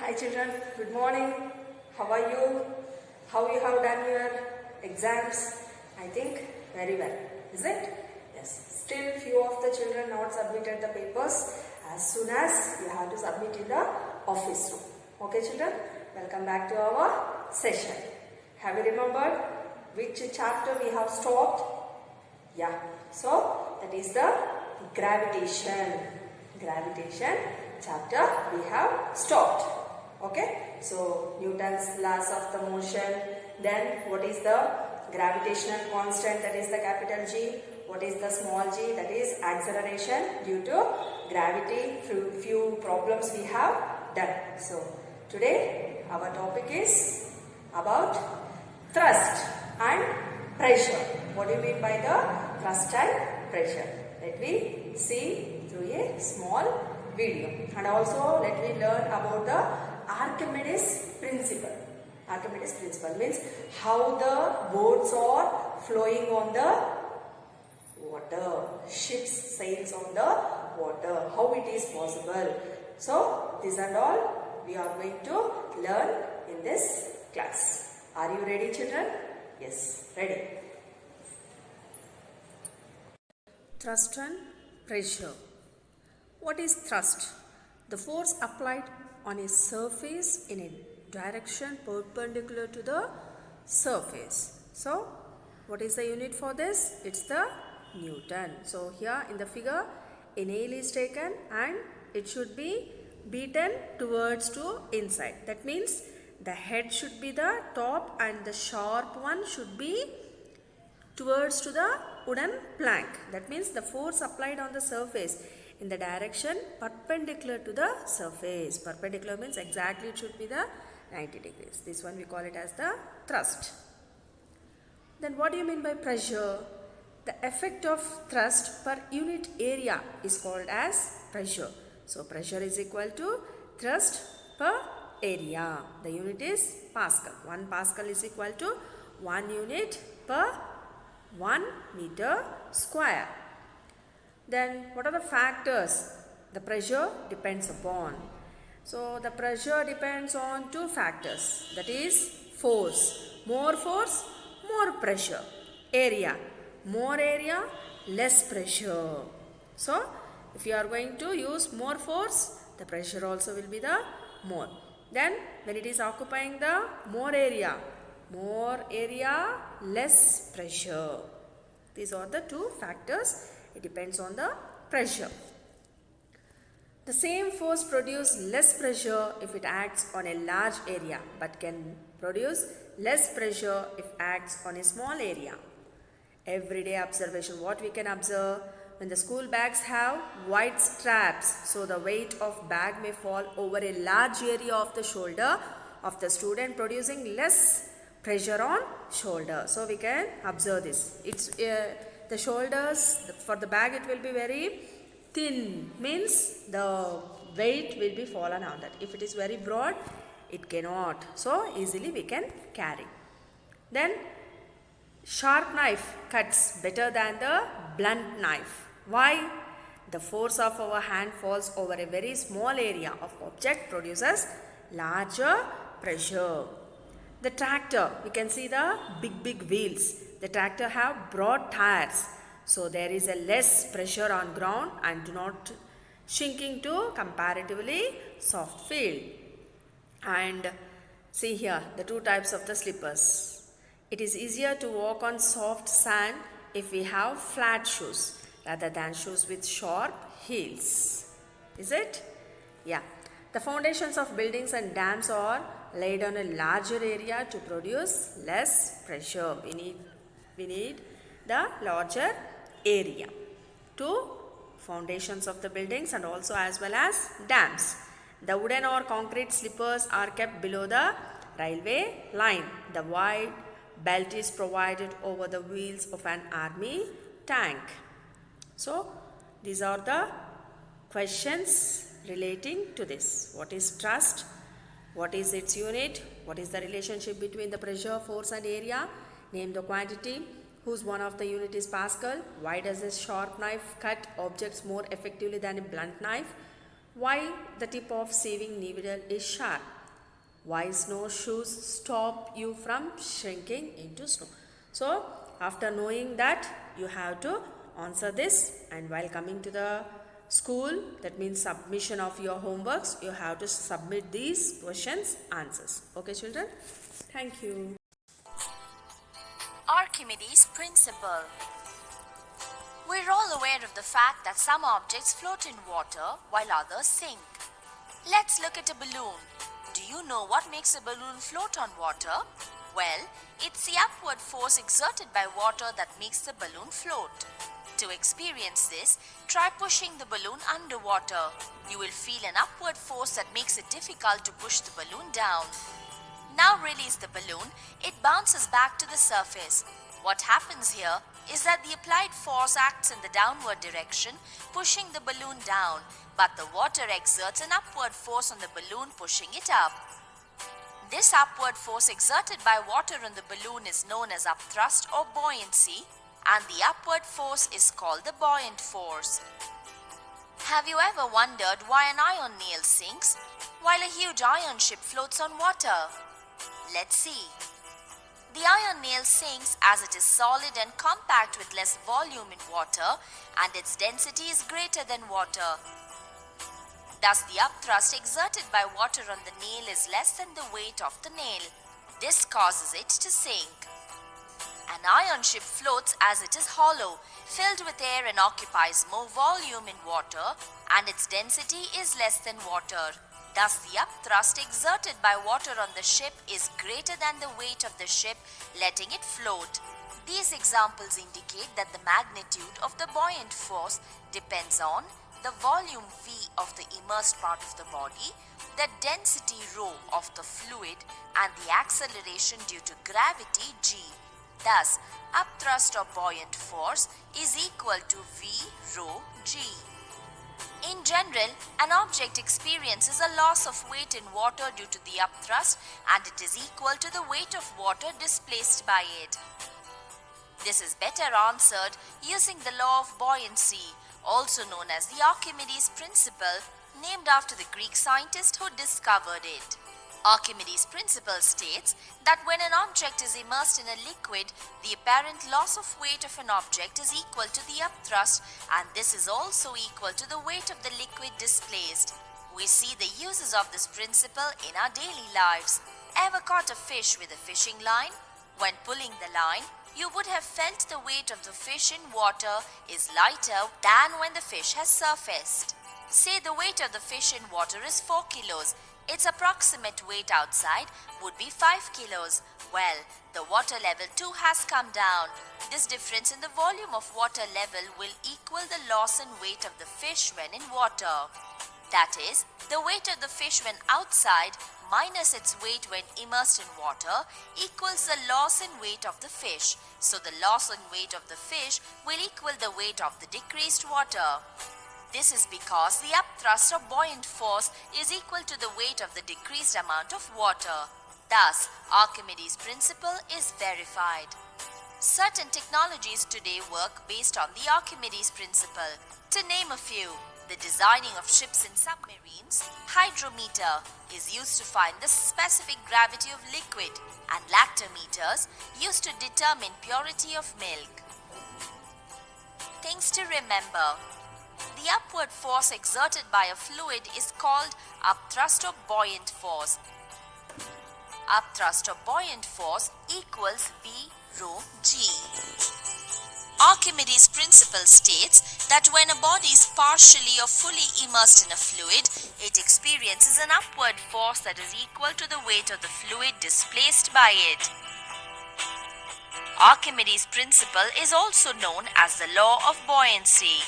Hi children, good morning. How are you? How you have done your exams? I think very well, is it? Yes. Still few of the children not submitted the papers. As soon as you have to submit in the office room. Okay children, welcome back to our session. Have you remembered which chapter we have stopped? Yeah. So that is the gravitation. Gravitation chapter we have stopped. Okay. So Newton's laws of the motion. Then what is the gravitational constant, that is the capital G. What is the small g, that is acceleration due to gravity. Few problems we have done. So today our topic is about thrust and pressure. What do you mean by the thrust and pressure? Let me see through a small video, and also let me learn about the Archimedes Principle. Archimedes Principle means how the boats are flowing on the water. Ships sails on the water. How it is possible. So this and all we are going to learn in this class. Are you ready children? Yes, ready. Thrust and pressure. What is thrust? The force applied on a surface in a direction perpendicular to the surface. So, what is the unit for this? It's the Newton. So, here in the figure, a nail is taken and it should be beaten towards to inside. That means the head should be the top and the sharp one should be towards to the wooden plank. That means the force applied on the surface in the direction perpendicular to the surface. Perpendicular means exactly it should be the 90 degrees. This one we call it as the thrust. Then what do you mean by pressure? The effect of thrust per unit area is called as pressure. So pressure is equal to thrust per area. The unit is Pascal. 1 Pascal is equal to 1 unit per 1 meter square. Then what are the factors the pressure depends upon? So the pressure depends on 2 factors, that is force. More force, more pressure. Area. More area, less pressure. So if you are going to use more force, the pressure also will be the more. Then when it is occupying the more area, less pressure. These are the 2 factors. It depends on the pressure. The same force produces less pressure if it acts on a large area, but can produce less pressure if acts on a small area. Everyday observation. What we can observe? When the school bags have wide straps, so the weight of bag may fall over a large area of the shoulder of the student, producing less pressure on shoulder. So we can observe this. It's the shoulders for the bag, it will be very thin, means the weight will be fallen on that. If it is very broad, it cannot. So easily we can carry. Then sharp knife cuts better than the blunt knife. Why? The force of our hand falls over a very small area of object, produces larger pressure. The tractor, we can see the big wheels. The tractor have broad tires. So there is a less pressure on ground and do not shrinking to comparatively soft field. And see here the 2 types of the slippers. It is easier to walk on soft sand if we have flat shoes rather than shoes with sharp heels. Is it? Yeah. The foundations of buildings and dams are laid on a larger area to produce less pressure. We need the larger area to foundations of the buildings and also as well as dams. The wooden or concrete slippers are kept below the railway line. The wide belt is provided over the wheels of an army tank. So these are the questions relating to this. What is thrust? What is its unit? What is the relationship between the pressure, force and area? Name the quantity. Whose one of the unit is Pascal? Why does a sharp knife cut objects more effectively than a blunt knife? Why the tip of saving needle is sharp? Why snowshoes stop you from shrinking into snow? So, after knowing that, you have to answer this, and while coming to the school, that means submission of your homeworks, you have to submit these questions answers. Okay, children? Thank you. Archimedes Principle. We're all aware of the fact that some objects float in water while others sink. Let's look at a balloon. Do you know what makes a balloon float on water? Well, it's the upward force exerted by water that makes the balloon float. To experience this, try pushing the balloon underwater. You will feel an upward force that makes it difficult to push the balloon down. Now release the balloon, it bounces back to the surface. What happens here is that the applied force acts in the downward direction, pushing the balloon down, but the water exerts an upward force on the balloon, pushing it up. This upward force exerted by water on the balloon is known as upthrust or buoyancy, and the upward force is called the buoyant force. Have you ever wondered why an iron nail sinks while a huge iron ship floats on water? Let's see. The iron nail sinks as it is solid and compact with less volume in water, and its density is greater than water. Thus, the upthrust exerted by water on the nail is less than the weight of the nail. This causes it to sink. An iron ship floats as it is hollow, filled with air and occupies more volume in water, and its density is less than water. Thus, the upthrust exerted by water on the ship is greater than the weight of the ship, letting it float. These examples indicate that the magnitude of the buoyant force depends on the volume V of the immersed part of the body, the density ρ of the fluid, and the acceleration due to gravity g. Thus, upthrust or buoyant force is equal to V rho g. In general, an object experiences a loss of weight in water due to the upthrust, and it is equal to the weight of water displaced by it. This is better answered using the law of buoyancy, also known as the Archimedes Principle, named after the Greek scientist who discovered it. Archimedes' principle states that when an object is immersed in a liquid, the apparent loss of weight of an object is equal to the upthrust, and this is also equal to the weight of the liquid displaced. We see the uses of this principle in our daily lives. Ever caught a fish with a fishing line? When pulling the line, you would have felt the weight of the fish in water is lighter than when the fish has surfaced. Say the weight of the fish in water is 4 kilos. Its approximate weight outside would be 5 kilos. Well, the water level too has come down. This difference in the volume of water level will equal the loss in weight of the fish when in water. That is, the weight of the fish when outside minus its weight when immersed in water equals the loss in weight of the fish. So the loss in weight of the fish will equal the weight of the decreased water. This is because the upthrust or buoyant force is equal to the weight of the decreased amount of water. Thus, Archimedes' principle is verified. Certain technologies today work based on the Archimedes principle. To name a few, the designing of ships and submarines, hydrometer is used to find the specific gravity of liquid, and lactometers used to determine purity of milk. Things to remember. The upward force exerted by a fluid is called upthrust or buoyant force. Upthrust or buoyant force equals V rho g. Archimedes' principle states that when a body is partially or fully immersed in a fluid, it experiences an upward force that is equal to the weight of the fluid displaced by it. Archimedes' principle is also known as the law of buoyancy.